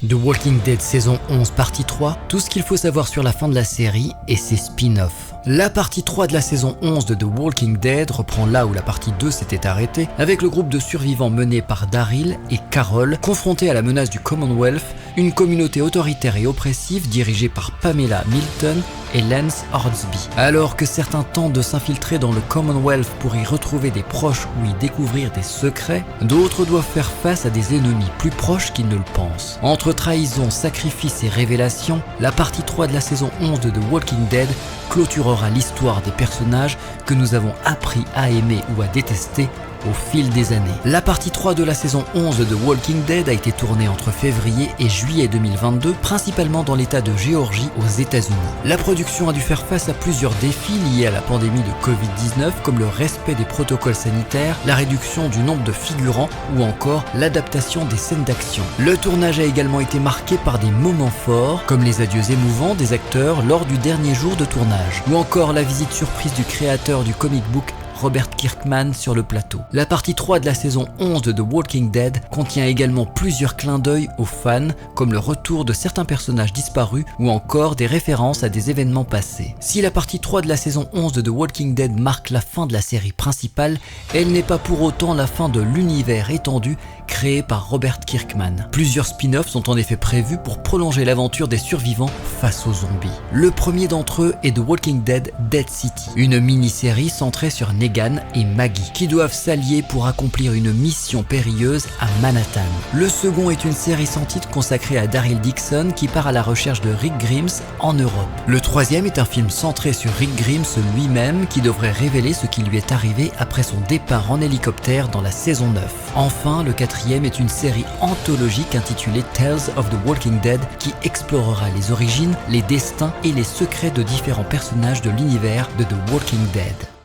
The Walking Dead saison 11 partie 3, tout ce qu'il faut savoir sur la fin de la série et ses spin-offs. La partie 3 de la saison 11 de The Walking Dead reprend là où la partie 2 s'était arrêtée, avec le groupe de survivants mené par Daryl et Carol, confrontés à la menace du Commonwealth, une communauté autoritaire et oppressive dirigée par Pamela Milton et Lance Hornsby. Alors que certains tentent de s'infiltrer dans le Commonwealth pour y retrouver des proches ou y découvrir des secrets, d'autres doivent faire face à des ennemis plus proches qu'ils ne le pensent. Entre trahison, sacrifice et révélation, la partie 3 de la saison 11 de The Walking Dead clôturera l'histoire des personnages que nous avons appris à aimer ou à détester au fil des années. La partie 3 de la saison 11 de The Walking Dead a été tournée entre février et juillet 2022, principalement dans l'état de Géorgie aux États-Unis. La production a dû faire face à plusieurs défis liés à la pandémie de Covid-19, comme le respect des protocoles sanitaires, la réduction du nombre de figurants ou encore l'adaptation des scènes d'action. Le tournage a également été marqué par des moments forts, comme les adieux émouvants des acteurs lors du dernier jour de tournage, ou encore la visite surprise du créateur du comic book Robert Kirkman sur le plateau. La partie 3 de la saison 11 de The Walking Dead contient également plusieurs clins d'œil aux fans, comme le retour de certains personnages disparus ou encore des références à des événements passés. Si la partie 3 de la saison 11 de The Walking Dead marque la fin de la série principale, elle n'est pas pour autant la fin de l'univers étendu créé par Robert Kirkman. Plusieurs spin-offs sont en effet prévus pour prolonger l'aventure des survivants face aux zombies. Le premier d'entre eux est The Walking Dead Dead City, une mini-série centrée sur Negan et Maggie, qui doivent s'allier pour accomplir une mission périlleuse à Manhattan. Le second est une série sans titre consacrée à Daryl Dixon qui part à la recherche de Rick Grimes en Europe. Le troisième est un film centré sur Rick Grimes lui-même qui devrait révéler ce qui lui est arrivé après son départ en hélicoptère dans la saison 9. Enfin, le quatrième est une série anthologique intitulée Tales of the Walking Dead qui explorera les origines, les destins et les secrets de différents personnages de l'univers de The Walking Dead.